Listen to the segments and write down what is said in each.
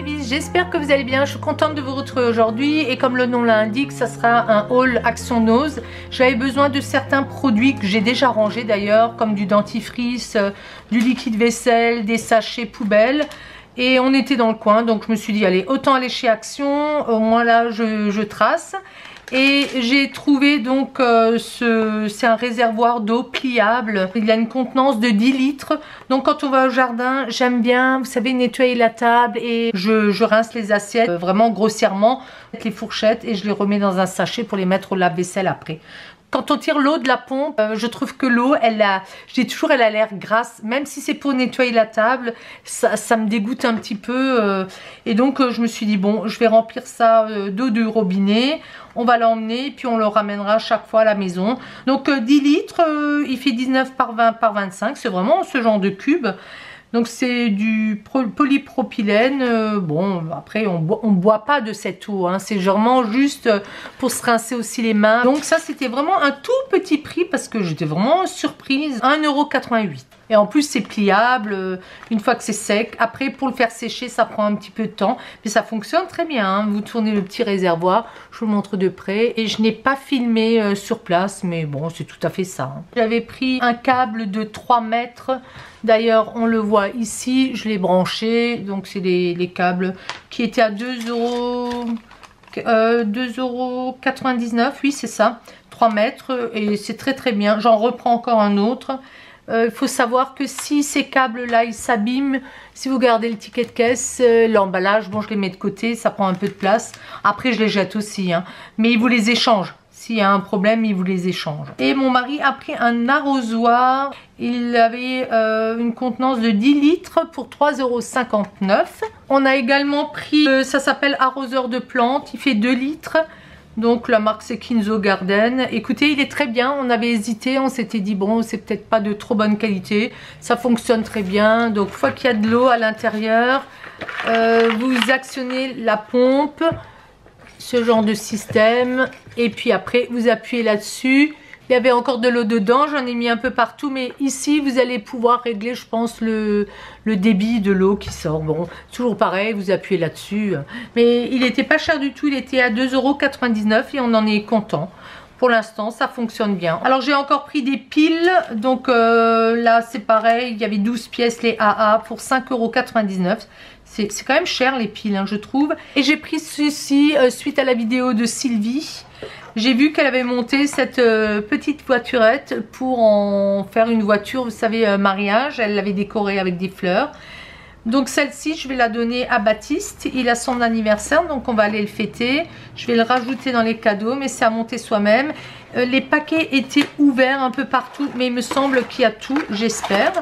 babies, j'espère que vous allez bien. Je suis contente de vous retrouver aujourd'hui et comme le nom l'indique, ça sera un haul Action Nose. J'avais besoin de certains produits que j'ai déjà rangés d'ailleurs, comme du dentifrice, du liquide vaisselle, des sachets poubelles. Et on était dans le coin, donc je me suis dit allez, autant aller chez Action, au moins là je trace. Et j'ai trouvé donc c'est un réservoir d'eau pliable. Il a une contenance de 10 litres. Donc quand on va au jardin, j'aime bien, vous savez, nettoyer la table et je rince les assiettes vraiment grossièrement, les fourchettes, et je les remets dans un sachet pour les mettre au lave-vaisselle après. Quand on tire l'eau de la pompe, je trouve que l'eau, elle a l'air grasse. Même si c'est pour nettoyer la table, ça me dégoûte un petit peu. Et donc, je me suis dit, bon, je vais remplir ça d'eau du robinet. On va l'emmener, puis on le ramènera chaque fois à la maison. Donc, 10 litres, il fait 19 par 20 par 25. C'est vraiment ce genre de cube. Donc c'est du polypropylène. Bon, après on boit pas de cette eau, hein. C'est vraiment juste pour se rincer aussi les mains. Donc ça c'était vraiment un tout petit prix parce que j'étais vraiment surprise. 1,88 €. Et en plus c'est pliable une fois que c'est sec. Après pour le faire sécher ça prend un petit peu de temps. Mais ça fonctionne très bien, hein. Vous tournez le petit réservoir, je vous le montre de près. Et je n'ai pas filmé sur place, mais bon c'est tout à fait ça, hein. J'avais pris un câble de 3 mètres. D'ailleurs on le voit ici, je l'ai branché. Donc c'est les câbles qui étaient à 2,99 €. Oui c'est ça, 3 mètres. Et c'est très très bien. J'en reprends encore un autre. Il faut savoir que si ces câbles là ils s'abîment, si vous gardez le ticket de caisse, l'emballage, bon je les mets de côté, ça prend un peu de place. Après je les jette aussi, hein. Mais ils vous les échangent. S'il y a un problème, il vous les échange. Et mon mari a pris un arrosoir. Il avait une contenance de 10 litres pour 3,59 €. On a également pris, ça s'appelle arroseur de plantes. Il fait 2 litres. Donc la marque c'est Kinzo Garden. Écoutez, il est très bien. On avait hésité, on s'était dit bon, c'est peut-être pas de trop bonne qualité. Ça fonctionne très bien. Donc une fois qu'il y a de l'eau à l'intérieur, vous actionnez la pompe. Ce genre de système, et puis après vous appuyez là-dessus. Il y avait encore de l'eau dedans, j'en ai mis un peu partout, mais ici vous allez pouvoir régler je pense le débit de l'eau qui sort. Bon, toujours pareil, vous appuyez là-dessus, mais il n'était pas cher du tout, il était à 2,99 € et on en est content. Pour l'instant ça fonctionne bien. Alors j'ai encore pris des piles, donc là c'est pareil, il y avait 12 pièces les AA pour 5,99 €. C'est quand même cher les piles, hein, je trouve. Et j'ai pris ceci suite à la vidéo de Sylvie. J'ai vu qu'elle avait monté cette petite voiturette pour en faire une voiture, vous savez, mariage. Elle l'avait décorée avec des fleurs. Donc celle-ci, je vais la donner à Baptiste. Il a son anniversaire, donc on va aller le fêter. Je vais le rajouter dans les cadeaux, mais c'est à monter soi-même. Les paquets étaient ouverts un peu partout, mais il me semble qu'il y a tout, j'espère.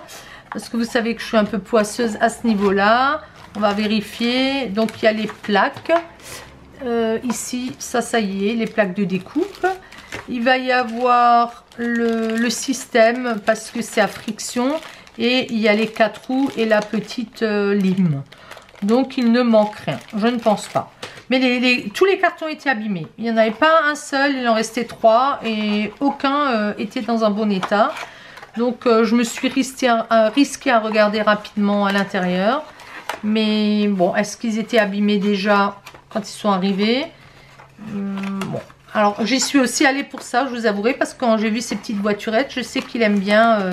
Parce que vous savez que je suis un peu poisseuse à ce niveau-là. On va vérifier. Donc il y a les plaques. Ici, ça y est, les plaques de découpe. Il va y avoir le système parce que c'est à friction. Et il y a les 4 roues et la petite lime. Donc il ne manque rien. Je ne pense pas. Mais tous les cartons étaient abîmés. Il n'y en avait pas un seul, il en restait 3. Et aucun était dans un bon état. Donc je me suis risquée à regarder rapidement à l'intérieur. Mais bon, est-ce qu'ils étaient abîmés déjà quand ils sont arrivés? Bon, alors j'y suis aussi allée pour ça, je vous avouerai, parce que quand j'ai vu ces petites voiturettes, je sais qu'il aime bien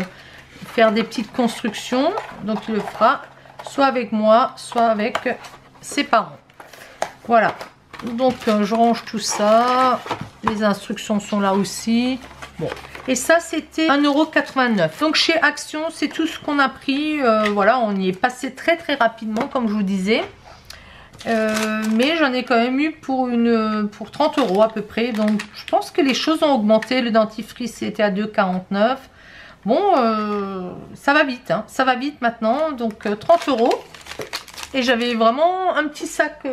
faire des petites constructions. Donc il le fera soit avec moi, soit avec ses parents. Voilà, donc je range tout ça. Les instructions sont là aussi. Bon, et ça c'était 1,89 €. Donc chez Action, c'est tout ce qu'on a pris. Voilà, on y est passé très très rapidement, comme je vous disais. Mais j'en ai quand même eu pour 30 € à peu près. Donc je pense que les choses ont augmenté. Le dentifrice était à 2,49 €. Bon, ça va vite, hein. Ça va vite maintenant. Donc 30 €. Et j'avais vraiment un petit sac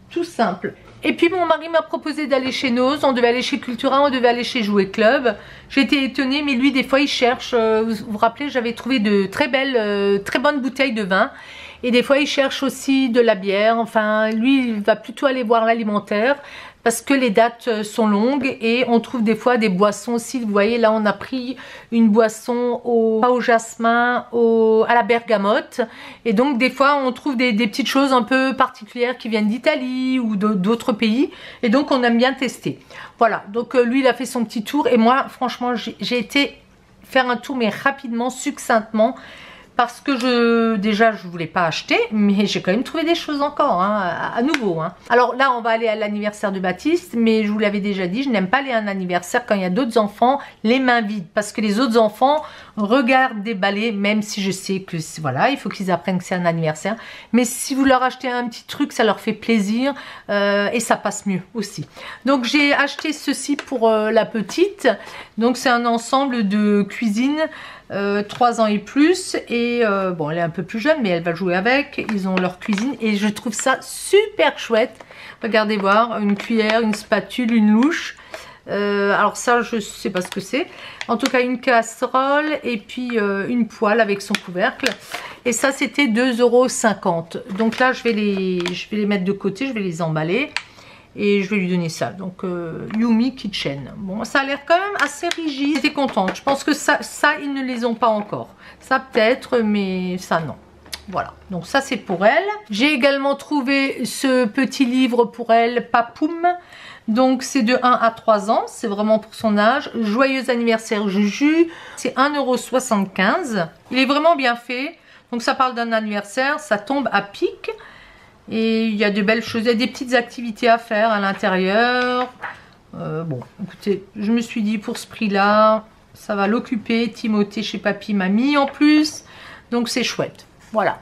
tout simple. Et puis mon mari m'a proposé d'aller chez Nose. On devait aller chez Cultura, on devait aller chez Jouet Club. J'étais étonnée, mais lui des fois il cherche. Vous vous rappelez, j'avais trouvé de très bonnes bouteilles de vin. Et des fois il cherche aussi de la bière. Enfin lui il va plutôt aller voir l'alimentaire parce que les dates sont longues et on trouve des fois des boissons aussi. Vous voyez là on a pris une boisson pas au jasmin, à la bergamote, et donc des fois on trouve des petites choses un peu particulières qui viennent d'Italie ou d'autres pays, et donc on aime bien tester. Voilà, donc lui il a fait son petit tour et moi franchement j'ai été faire un tour mais rapidement, succinctement, parce que déjà je voulais pas acheter, mais j'ai quand même trouvé des choses encore, hein, à nouveau. Hein. Alors là on va aller à l'anniversaire de Baptiste, mais je vous l'avais déjà dit, je n'aime pas aller à un anniversaire quand il y a d'autres enfants les mains vides, parce que les autres enfants regardent déballer, même si je sais que voilà, il faut qu'ils apprennent que c'est un anniversaire, mais si vous leur achetez un petit truc, ça leur fait plaisir et ça passe mieux aussi. Donc j'ai acheté ceci pour la petite, donc c'est un ensemble de cuisine 3 ans et plus, et bon elle est un peu plus jeune mais elle va jouer avec, ils ont leur cuisine et je trouve ça super chouette. Regardez voir, une cuillère, une spatule, une louche, alors ça je sais pas ce que c'est, en tout cas une casserole et puis une poêle avec son couvercle, et ça c'était 2,50 €. Donc là je vais les mettre de côté, je vais les emballer et je vais lui donner ça. Donc Yumi Kitchen. Bon, ça a l'air quand même assez rigide. J'étais contente. Je pense que ça ils ne les ont pas encore. Ça peut-être, mais ça non. Voilà, donc ça c'est pour elle. J'ai également trouvé ce petit livre pour elle, Papoum. Donc c'est de 1 à 3 ans, c'est vraiment pour son âge. Joyeux anniversaire Juju, c'est 1,75 €. Il est vraiment bien fait. Donc ça parle d'un anniversaire, ça tombe à pic. Et il y a de belles choses, il y a des petites activités à faire à l'intérieur. Bon, écoutez, je me suis dit pour ce prix-là, ça va l'occuper. Timothée chez Papy m'a mis en plus. Donc c'est chouette. Voilà.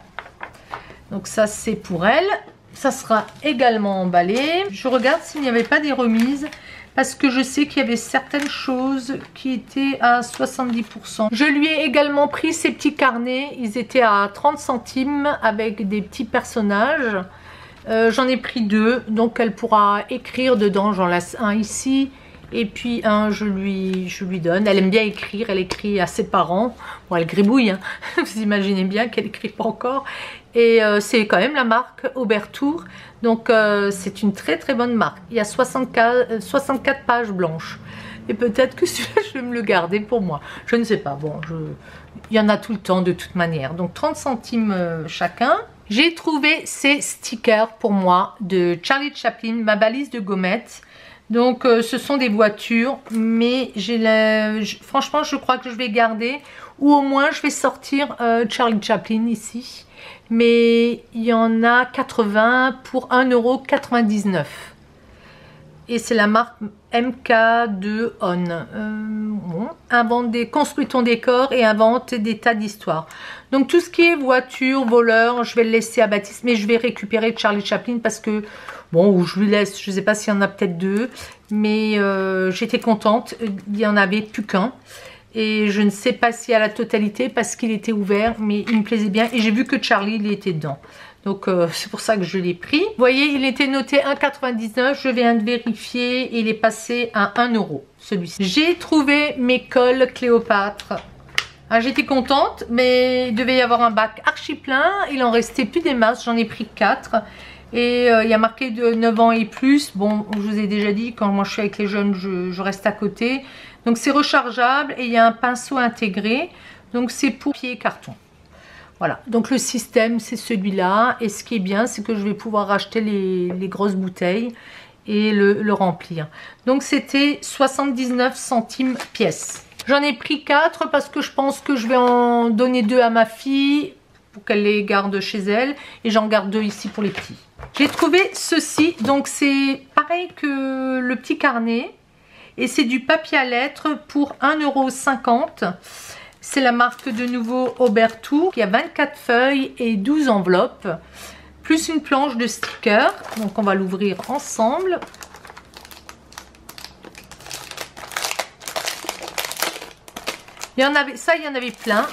Donc ça c'est pour elle. Ça sera également emballé. Je regarde s'il n'y avait pas des remises, parce que je sais qu'il y avait certaines choses qui étaient à 70%. Je lui ai également pris ces petits carnets. Ils étaient à 30 centimes avec des petits personnages. J'en ai pris 2, donc elle pourra écrire dedans. J'en laisse un ici et puis un je lui donne. Elle aime bien écrire, elle écrit à ses parents. Bon, elle gribouille, hein. Vous imaginez bien qu'elle écrit pas encore. Et c'est quand même la marque Obertour. Donc c'est une très très bonne marque. Il y a 64 pages blanches. Et peut-être que celui-là, je vais me le garder pour moi. Je ne sais pas. Bon, il y en a tout le temps de toute manière. Donc 30 centimes chacun. J'ai trouvé ces stickers pour moi de Charlie Chaplin, ma balise de gommettes. Donc ce sont des voitures, mais franchement je crois que je vais garder, ou au moins je vais sortir Charlie Chaplin ici. Mais il y en a 80 pour 1,99 €. Et c'est la marque MK2 On. Bon, construit ton décor et invente des tas d'histoires. Donc tout ce qui est voiture, voleur, je vais le laisser à Baptiste, mais je vais récupérer Charlie Chaplin parce que, bon, ou je lui laisse, je ne sais pas s'il y en a peut-être 2, mais j'étais contente, il n'y en avait plus qu'un. Et je ne sais pas si à la totalité parce qu'il était ouvert, mais il me plaisait bien. Et j'ai vu que Charlie, il était dedans. Donc c'est pour ça que je l'ai pris. Vous voyez, il était noté 1,99 €. Je viens de vérifier et il est passé à 1 € celui-ci. J'ai trouvé mes cols Cléopâtre. Ah, j'étais contente, mais il devait y avoir un bac archi plein. Il en restait plus des masses, j'en ai pris 4. Et il y a marqué de 9 ans et plus. Bon, je vous ai déjà dit, quand moi je suis avec les jeunes, je reste à côté. Donc c'est rechargeable et il y a un pinceau intégré. Donc c'est pour papier carton. Voilà, donc le système c'est celui-là. Et ce qui est bien, c'est que je vais pouvoir acheter les grosses bouteilles et le remplir. Donc c'était 79 centimes pièce. J'en ai pris 4 parce que je pense que je vais en donner 2 à ma fille pour qu'elle les garde chez elle. Et j'en garde 2 ici pour les petits. J'ai trouvé ceci, donc c'est pareil que le petit carnet. Et c'est du papier à lettres pour 1,50 €. C'est la marque de nouveau Obertour. Il y a 24 feuilles et 12 enveloppes. Plus une planche de stickers. Donc on va l'ouvrir ensemble. Il y en avait plein.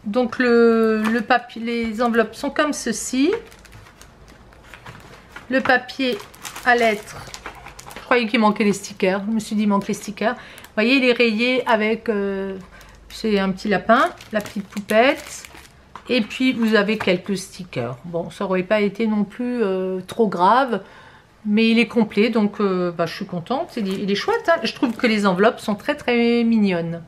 Donc le papier, les enveloppes sont comme ceci. Le papier à lettres. Je croyais qu'il manquait les stickers. Je me suis dit, il manque les stickers. Vous voyez, il est rayé avec... c'est un petit lapin, la petite poupette. Et puis vous avez quelques stickers. Bon, ça aurait pas été non plus trop grave, mais il est complet, donc je suis contente. Il est chouette, hein. Je trouve que les enveloppes sont très très mignonnes.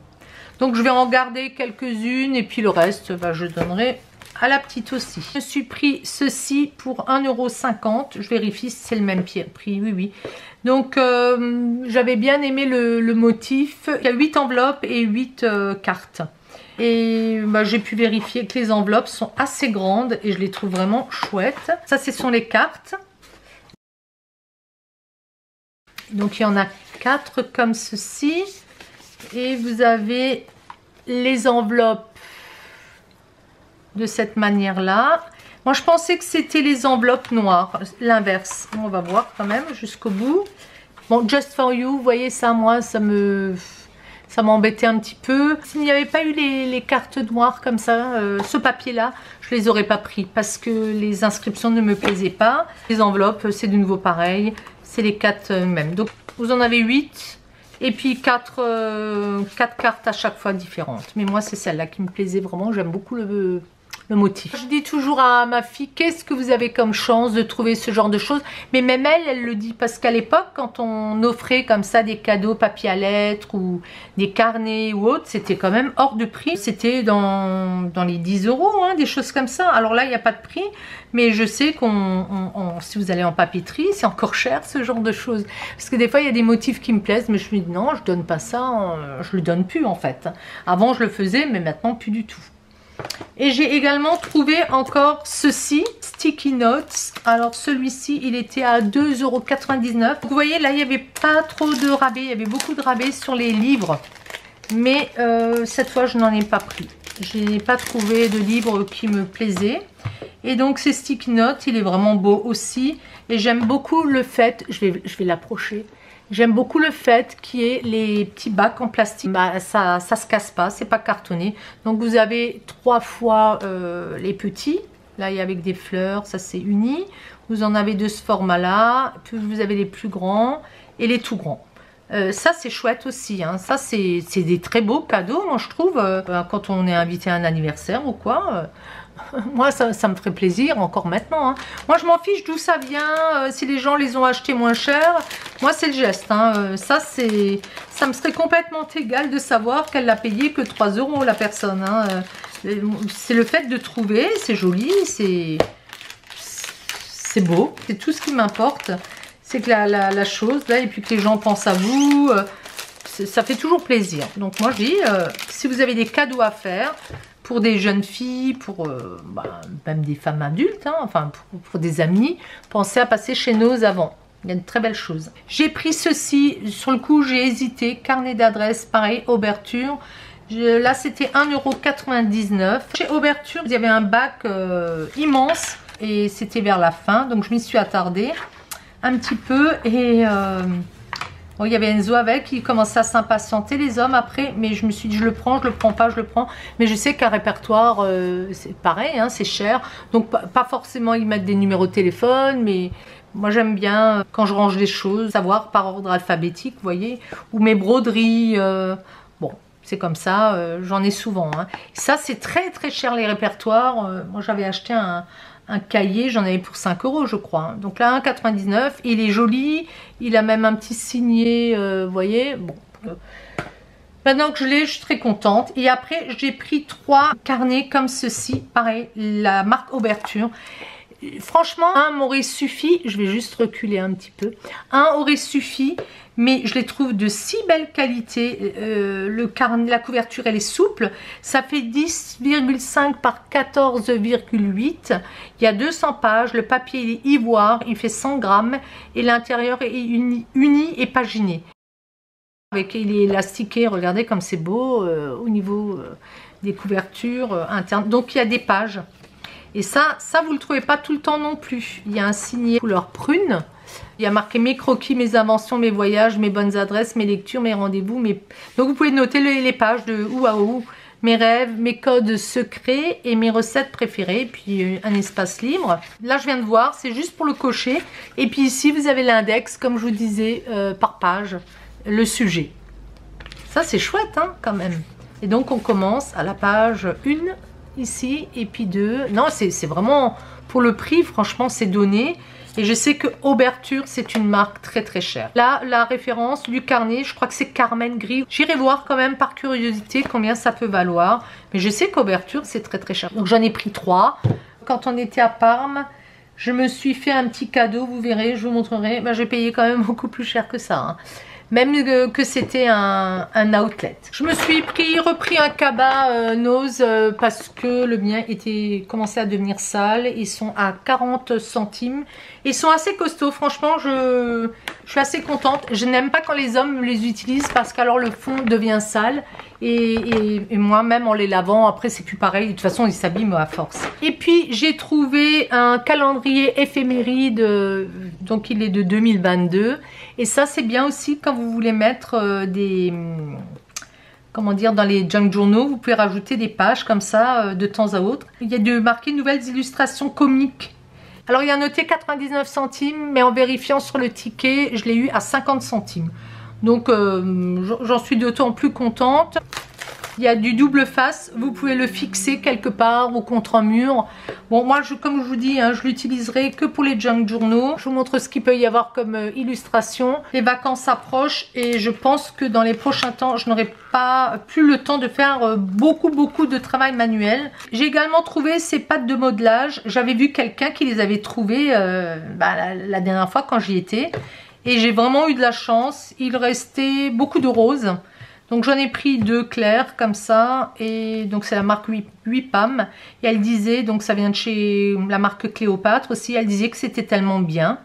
Donc je vais en garder quelques-unes, et puis le reste, je donnerai à la petite aussi. Je me suis pris ceci pour 1,50 €. Je vérifie si c'est le même prix. Oui, oui. Donc j'avais bien aimé le motif. Il y a 8 enveloppes et 8 cartes. Et j'ai pu vérifier que les enveloppes sont assez grandes et je les trouve vraiment chouettes. Ça, ce sont les cartes. Donc il y en a 4 comme ceci. Et vous avez les enveloppes de cette manière-là. Moi, je pensais que c'était les enveloppes noires, l'inverse. On va voir quand même jusqu'au bout. Bon, Just For You, vous voyez ça, moi, ça m'embêtait un petit peu. S'il n'y avait pas eu les cartes noires comme ça, ce papier-là, je les aurais pas pris parce que les inscriptions ne me plaisaient pas. Les enveloppes, c'est de nouveau pareil. C'est les 4 mêmes. Donc, vous en avez 8. Et puis 4 cartes à chaque fois différentes. Mais moi, c'est celle-là qui me plaisait vraiment. J'aime beaucoup le motif. Je dis toujours à ma fille, qu'est-ce que vous avez comme chance de trouver ce genre de choses? Mais même elle le dit. Parce qu'à l'époque, quand on offrait comme ça des cadeaux papier à lettres ou des carnets ou autres, c'était quand même hors de prix. C'était dans les 10 €, hein, des choses comme ça. Alors là, il n'y a pas de prix. Mais je sais si vous allez en papeterie, c'est encore cher ce genre de choses. Parce que des fois, il y a des motifs qui me plaisent, mais je me dis non, je donne pas ça, je le donne plus en fait. Avant, je le faisais, mais maintenant, plus du tout. Et j'ai également trouvé encore ceci, Sticky Notes. Alors celui-ci, il était à 2,99 €. Vous voyez, là, il n'y avait pas trop de rabais. Il y avait beaucoup de rabais sur les livres. Mais cette fois, je n'en ai pas pris. Je n'ai pas trouvé de livre qui me plaisait. Et donc, ces sticky notes, il est vraiment beau aussi. Et j'aime beaucoup le fait, je vais l'approcher. J'aime beaucoup le fait qu'il y ait les petits bacs en plastique. Ça se casse pas, c'est pas cartonné. Donc, vous avez 3 fois les petits. Là, il y a avec des fleurs, ça c'est uni. Vous en avez de ce format-là. Puis, vous avez les plus grands et les tout grands. Ça c'est chouette aussi, hein. Ça c'est des très beaux cadeaux, moi je trouve, quand on est invité à un anniversaire ou quoi. Moi ça me ferait plaisir encore maintenant, hein. Moi je m'en fiche d'où ça vient, si les gens les ont achetés moins cher, moi c'est le geste, hein. Ça me serait complètement égal de savoir qu'elle l'a payé que 3 € la personne, hein. C'est le fait de trouver, c'est joli, c'est beau, c'est tout ce qui m'importe. C'est que la chose là, et puis que les gens pensent à vous, ça fait toujours plaisir. Donc moi je dis, si vous avez des cadeaux à faire pour des jeunes filles, pour même des femmes adultes, hein, enfin pour des amis, pensez à passer chez Nose avant. Il y a de très belles choses. J'ai pris ceci, sur le coup j'ai hésité, carnet d'adresse, pareil, Ouverture. Là c'était 1,99 €. Chez Ouverture, il y avait un bac immense et c'était vers la fin, donc je m'y suis attardée un petit peu et bon, il y avait Enzo avec, il commençait à s'impatienter les hommes après, mais je me suis dit je le prends pas, je le prends, mais je sais qu'un répertoire c'est pareil, hein, c'est cher, donc pas forcément ils mettent des numéros de téléphone, mais moi j'aime bien quand je range les choses, savoir par ordre alphabétique, vous voyez, ou mes broderies, bon c'est comme ça, j'en ai souvent, hein. Ça c'est très très cher les répertoires, moi j'avais acheté un cahier, j'en avais pour 5 € je crois. Donc là 1,99 €, il est joli, il a même un petit signet, vous voyez. Bon, maintenant que je l'ai, je suis très contente. Et après j'ai pris 3 carnets comme ceci, pareil, la marque Ouverture. Franchement, un m'aurait suffi, je vais juste reculer un petit peu, un aurait suffi, mais je les trouve de si belle qualité, le carnet, la couverture elle est souple, ça fait 10,5 par 14,8, il y a 200 pages, le papier il est ivoire, il fait 100 grammes et l'intérieur est uni et paginé. Avec, il est élastiqué, regardez comme c'est beau au niveau des couvertures internes, donc il y a des pages. Et ça vous le trouvez pas tout le temps non plus. Il y a un signet couleur prune. Il y a marqué mes croquis, mes inventions, mes voyages, mes bonnes adresses, mes lectures, mes rendez-vous. Donc vous pouvez noter les pages de ou à ou, mes rêves, mes codes secrets et mes recettes préférées. Et puis un espace libre. Là je viens de voir, c'est juste pour le cocher. Et puis ici vous avez l'index, comme je vous disais, par page, le sujet. Ça c'est chouette hein, quand même. Et donc on commence à la page 1. ici et puis 2. Non, c'est vraiment pour le prix, franchement, c'est donné. Et je sais que Auberture, c'est une marque très très chère. Là, la référence du carnet, je crois que c'est Carmen Gris. J'irai voir quand même par curiosité combien ça peut valoir. Mais je sais qu'Auberture, c'est très très cher. Donc j'en ai pris 3. Quand on était à Parme, je me suis fait un petit cadeau, vous verrez, je vous montrerai. Ben, j'ai payé quand même beaucoup plus cher que ça. Hein. Même que c'était un outlet. Je me suis repris un cabas Nose parce que le mien commençait à devenir sale. Ils sont à 40 centimes. Ils sont assez costauds, franchement, je suis assez contente. Je n'aime pas quand les hommes les utilisent parce qu'alors le fond devient sale. Et moi-même en les lavant, après c'est plus pareil. De toute façon, ils s'abîment à force. Et puis j'ai trouvé un calendrier éphéméride, donc il est de 2022. Et ça c'est bien aussi quand vous voulez mettre comment dire, dans les junk journaux, vous pouvez rajouter des pages comme ça de temps à autre. Il y a marqué nouvelles illustrations comiques. Alors il y a noté 99 centimes, mais en vérifiant sur le ticket, je l'ai eu à 50 centimes. Donc j'en suis d'autant plus contente. Il y a du double face, vous pouvez le fixer quelque part ou contre un mur. Bon, moi, comme je vous dis, hein, je l'utiliserai que pour les junk journaux. Je vous montre ce qu'il peut y avoir comme illustration. Les vacances approchent et je pense que dans les prochains temps, je n'aurai plus le temps de faire beaucoup de travail manuel. J'ai également trouvé ces pattes de modelage. J'avais vu quelqu'un qui les avait trouvées la dernière fois quand j'y étais. Et j'ai vraiment eu de la chance. Il restait beaucoup de roses. Donc j'en ai pris 2 clairs comme ça. Et donc c'est la marque 8 Pam. Et elle disait, donc ça vient de chez la marque Cléopâtre aussi. Elle disait que c'était tellement bien.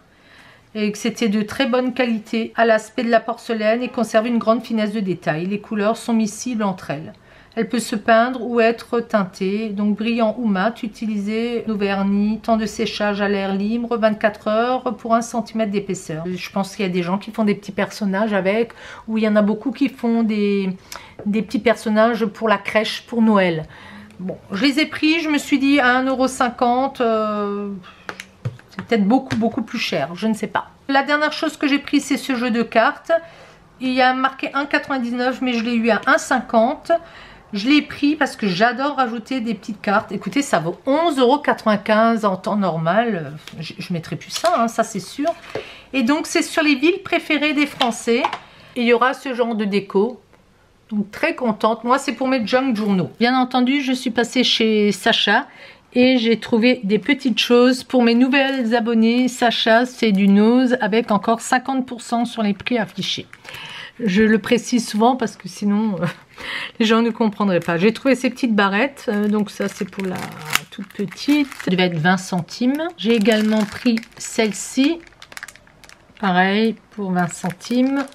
Et que c'était de très bonne qualité à l'aspect de la porcelaine et conserve une grande finesse de détail. Les couleurs sont miscibles entre elles. Elle peut se peindre ou être teintée, donc brillant ou mat, utiliser nos vernis, temps de séchage à l'air libre, 24 heures pour 1 cm d'épaisseur. Je pense qu'il y a des gens qui font des petits personnages avec, ou il y en a beaucoup qui font des petits personnages pour la crèche, pour Noël. Bon, je les ai pris, je me suis dit à 1,50 €, c'est peut-être beaucoup plus cher, je ne sais pas. La dernière chose que j'ai pris, c'est ce jeu de cartes. Il y a marqué 1,99 €, mais je l'ai eu à 1,50 €. Je l'ai pris parce que j'adore rajouter des petites cartes. Écoutez, ça vaut 11,95 € en temps normal. Je mettrai plus ça, hein, ça c'est sûr. Et donc, c'est sur les villes préférées des Français. Et il y aura ce genre de déco. Donc, très contente. Moi, c'est pour mes junk journaux. Bien entendu, je suis passée chez Sacha. Et j'ai trouvé des petites choses pour mes nouvelles abonnées. Sacha, c'est du Nose avec encore 50% sur les prix affichés. Je le précise souvent parce que sinon les gens ne comprendraient pas. J'ai trouvé ces petites barrettes, donc ça c'est pour la toute petite, ça devait être 20 centimes. J'ai également pris celle-ci, pareil pour 20 centimes.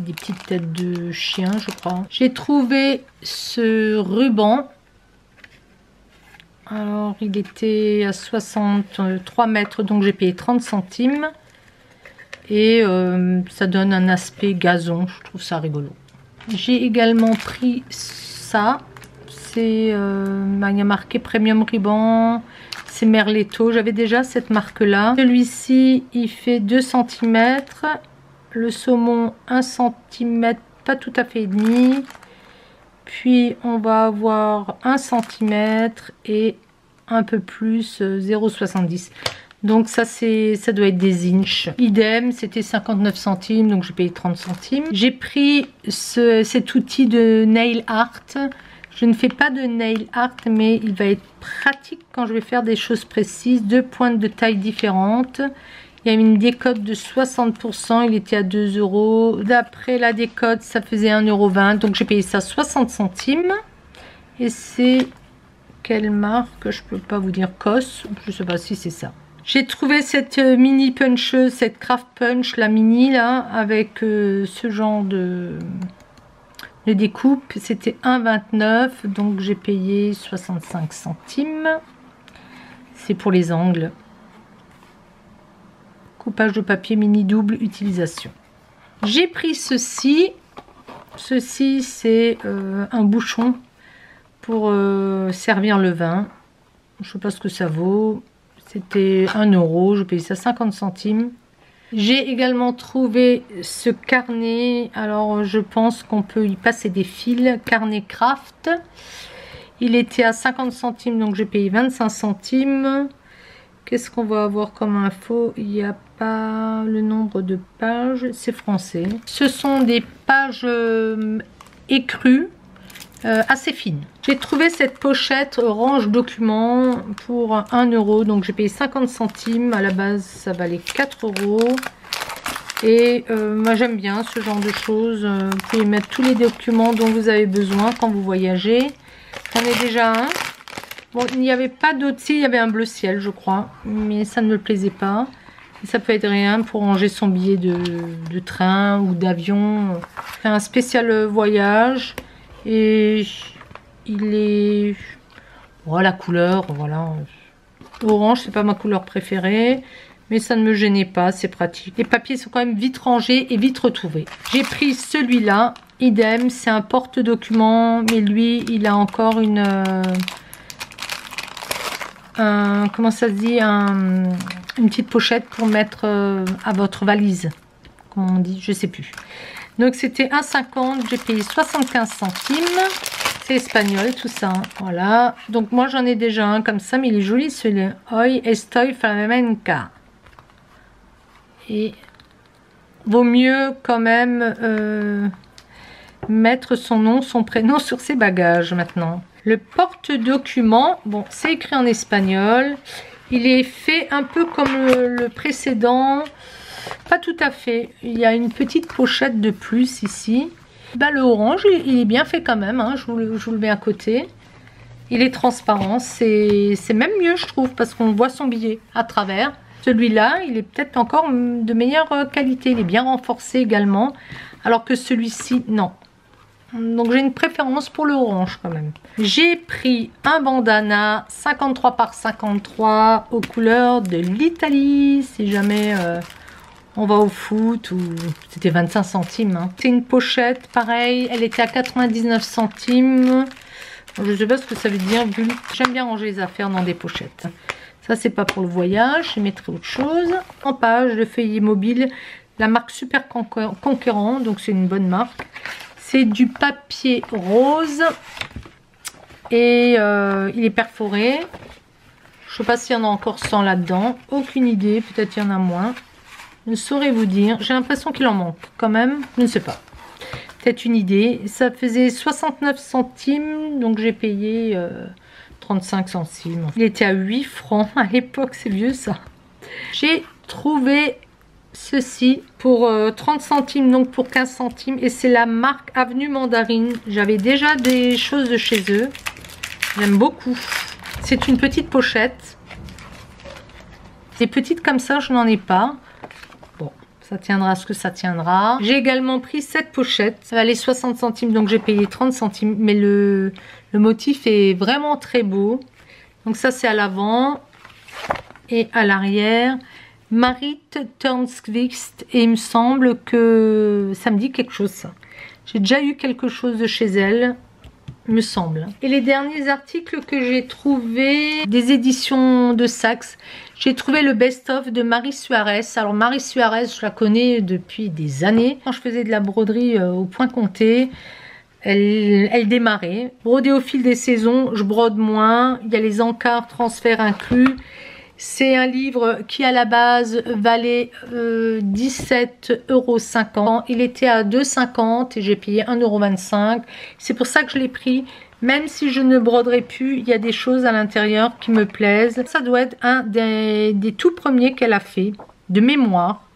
Des petites têtes de chien je crois. J'ai trouvé ce ruban. Alors il était à 63 mètres, donc j'ai payé 30 centimes. Et ça donne un aspect gazon, je trouve ça rigolo. J'ai également pris ça. C'est, il y a marqué Premium Ribbon. C'est Merletto. J'avais déjà cette marque-là. Celui-ci, il fait 2 cm. Le saumon, 1 cm, pas tout à fait et demi. Puis, on va avoir 1 cm et un peu plus, 0,70 €. Donc ça doit être des inches. Idem, c'était 59 centimes, donc j'ai payé 30 centimes. J'ai pris cet outil de nail art. Je ne fais pas de nail art, mais il va être pratique quand je vais faire des choses précises. 2 pointes de taille différentes. Il y a une décote de 60%, il était à 2 €. D'après la décote, ça faisait 1,20 €, donc j'ai payé ça 60 centimes. Et c'est quelle marque? Je peux pas vous dire, COS, je sais pas si c'est ça. J'ai trouvé cette mini puncheuse, cette craft punch, la mini là, avec ce genre de découpe. C'était 1,29 €, donc j'ai payé 65 centimes. C'est pour les angles. Coupage de papier mini double utilisation. J'ai pris ceci. Ceci, c'est un bouchon pour servir le vin. Je ne sais pas ce que ça vaut. C'était 1 €, je payais ça 50 centimes. J'ai également trouvé ce carnet. Alors je pense qu'on peut y passer des fils. Carnet Craft. Il était à 50 centimes, donc j'ai payé 25 centimes. Qu'est-ce qu'on va avoir comme info? Il n'y a pas le nombre de pages. C'est français. Ce sont des pages écrues. Assez fine. J'ai trouvé cette pochette Orange Document pour 1 euro, donc j'ai payé 50 centimes. À la base ça valait 4 euros. Et moi j'aime bien ce genre de choses. Vous pouvez mettre tous les documents dont vous avez besoin quand vous voyagez. J'en ai déjà un. Bon, il n'y avait pas d'autre, il y avait un bleu ciel je crois, mais ça ne me plaisait pas. Et ça peut être rien pour ranger son billet de train ou d'avion. Un spécial voyage. Et il est... Oh, la couleur, voilà. Orange, c'est pas ma couleur préférée. Mais ça ne me gênait pas, c'est pratique. Les papiers sont quand même vite rangés et vite retrouvés. J'ai pris celui-là. Idem, c'est un porte-document. Mais lui, il a encore une... comment ça se dit, une petite pochette pour mettre à votre valise. Comment on dit, je sais plus. Donc c'était 1,50, j'ai payé 75 centimes. C'est espagnol tout ça. Voilà. Donc moi j'en ai déjà un comme ça, mais il est joli celui-là. Hoy estoy flamenca. Et vaut mieux quand même mettre son nom, son prénom sur ses bagages maintenant. Le porte-document, bon c'est écrit en espagnol. Il est fait un peu comme le précédent. Pas tout à fait. Il y a une petite pochette de plus ici. Bah, le orange, il est bien fait quand même. Hein. Je vous le mets à côté. Il est transparent. C'est même mieux, je trouve, parce qu'on voit son billet à travers. Celui-là, il est peut-être encore de meilleure qualité. Il est bien renforcé également. Alors que celui-ci, non. Donc j'ai une préférence pour le orange quand même. J'ai pris un bandana 53 par 53 aux couleurs de l'Italie. Si jamais... on va au foot, ou c'était 25 centimes. Hein. C'est une pochette, pareil, elle était à 99 centimes. Je ne sais pas ce que ça veut dire, vu j'aime bien ranger les affaires dans des pochettes. Ça, c'est pas pour le voyage, je mettrai autre chose. En page de feuillet mobile, la marque Super Conquérant, donc c'est une bonne marque. C'est du papier rose et il est perforé. Je ne sais pas s'il y en a encore 100 là-dedans, aucune idée, peut-être il y en a moins. Je ne saurais vous dire. J'ai l'impression qu'il en manque quand même. Je ne sais pas. Peut-être une idée. Ça faisait 69 centimes. Donc j'ai payé 35 centimes. Il était à 8 francs. À l'époque, c'est vieux ça. J'ai trouvé ceci pour 30 centimes. Donc pour 15 centimes. Et c'est la marque Avenue Mandarine. J'avais déjà des choses de chez eux. J'aime beaucoup. C'est une petite pochette. Des petites comme ça, je n'en ai pas. Ça tiendra ce que ça tiendra. J'ai également pris cette pochette. Ça valait 60 centimes, donc j'ai payé 30 centimes. Mais le motif est vraiment très beau. Donc ça, c'est à l'avant. Et à l'arrière. Marit Törnqvist. Et il me semble que ça me dit quelque chose, ça. J'ai déjà eu quelque chose de chez elle. Me semble. Et les derniers articles que j'ai trouvé des éditions de Saks, j'ai trouvé le best-of de Marie Suarez. Alors Marie Suarez, je la connais depuis des années. Quand je faisais de la broderie au point compté, elle démarrait. Broder au fil des saisons, je brode moins. Il y a les encarts, transferts inclus. C'est un livre qui à la base valait 17,50 €. Il était à 2,50 € et j'ai payé 1,25 €. C'est pour ça que je l'ai pris. Même si je ne broderai plus, il y a des choses à l'intérieur qui me plaisent. Ça doit être un des tout premiers qu'elle a fait, de mémoire.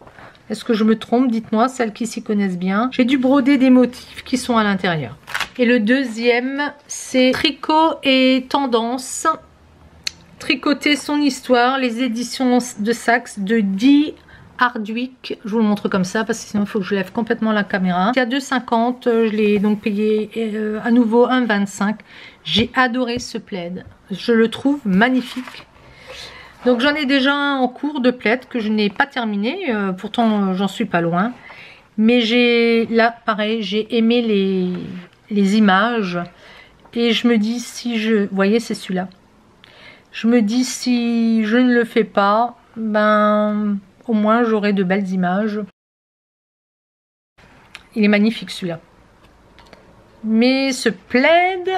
Est-ce que je me trompe? Dites-moi, celles qui s'y connaissent bien. J'ai dû broder des motifs qui sont à l'intérieur. Et le deuxième, c'est Tricot et Tendance. Tricoter son histoire, les éditions de Saks de Dee Hardwick. Je vous le montre comme ça parce que sinon il faut que je lève complètement la caméra. C'est à 2,50 €. Je l'ai donc payé à nouveau 1,25 €. J'ai adoré ce plaid. Je le trouve magnifique. Donc j'en ai déjà un en cours de plaid que je n'ai pas terminé. Pourtant j'en suis pas loin. Mais là pareil, j'ai aimé les images. Et je me dis si vous voyez, c'est celui-là. Je me dis si je ne le fais pas, ben Au moins, j'aurai de belles images. Il est magnifique celui-là. Mais ce plaid,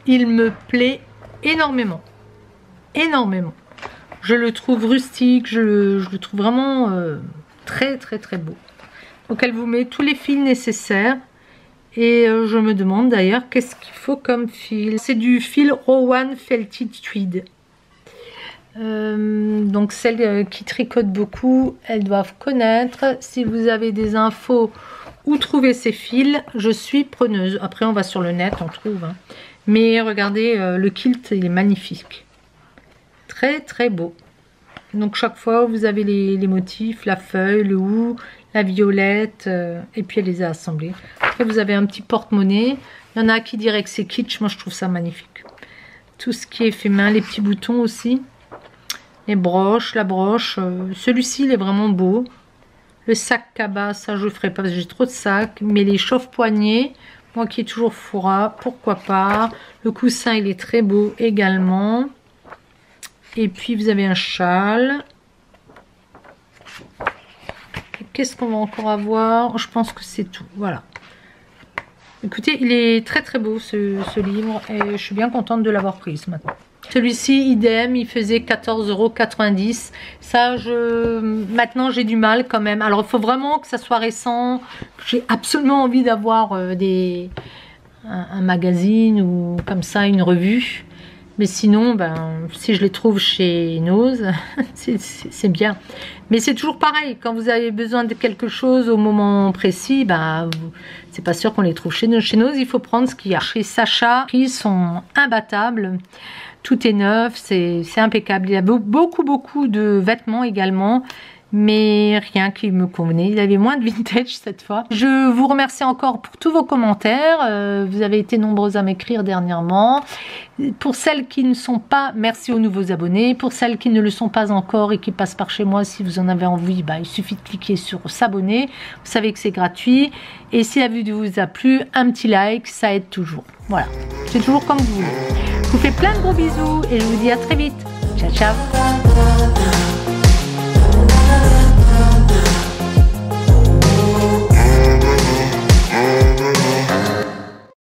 il me plaît énormément. Énormément. Je le trouve rustique, je le trouve vraiment très très très beau. Donc elle vous met tous les fils nécessaires. Et je me demande d'ailleurs qu'est-ce qu'il faut comme fil. C'est du fil Rowan Felted Tweed. Donc celles qui tricotent beaucoup, elles doivent connaître. Si vous avez des infos où trouver ces fils, je suis preneuse. Après on va sur le net, on trouve. Hein. Mais regardez, le kilt, il est magnifique. Très très beau. Donc chaque fois vous avez les motifs, la feuille, le hou, la violette, et puis elle les a assemblés. Après vous avez un petit porte-monnaie. Il y en a qui diraient que c'est kitsch, moi je trouve ça magnifique. Tout ce qui est fait main, les petits boutons aussi. Les broches, la broche. Celui-ci il est vraiment beau. Le sac cabas, ça je le ferai pas parce que j'ai trop de sacs. Mais les chauffe-poignets, moi qui est toujours fourra, pourquoi pas. Le coussin il est très beau également. Et puis vous avez un châle. Qu'est-ce qu'on va encore avoir? Je pense que c'est tout. Voilà. Écoutez, il est très très beau ce livre. Et je suis bien contente de l'avoir pris ce matin. Celui-ci, idem, il faisait 14,90 €. Ça, maintenant j'ai du mal quand même. Alors il faut vraiment que ça soit récent. J'ai absolument envie d'avoir un magazine ou comme ça, une revue. Mais sinon, ben, si je les trouve chez Nose, c'est bien. Mais c'est toujours pareil, quand vous avez besoin de quelque chose au moment précis, ben, c'est pas sûr qu'on les trouve chez Nose. Il faut prendre ce qu'il y a. Chez Sacha, ils sont imbattables. Tout est neuf, c'est impeccable. Il y a beaucoup de vêtements également. Mais rien qui me convenait. Il y avait moins de vintage cette fois. Je vous remercie encore pour tous vos commentaires. Vous avez été nombreux à m'écrire dernièrement. Pour celles qui ne sont pas, merci aux nouveaux abonnés. Pour celles qui ne le sont pas encore et qui passent par chez moi, si vous en avez envie, bah, il suffit de cliquer sur s'abonner. Vous savez que c'est gratuit. Et si la vidéo vous a plu, un petit like, ça aide toujours. Voilà, c'est toujours comme vous voulez. Je vous fais plein de gros bisous et je vous dis à très vite. Ciao, ciao.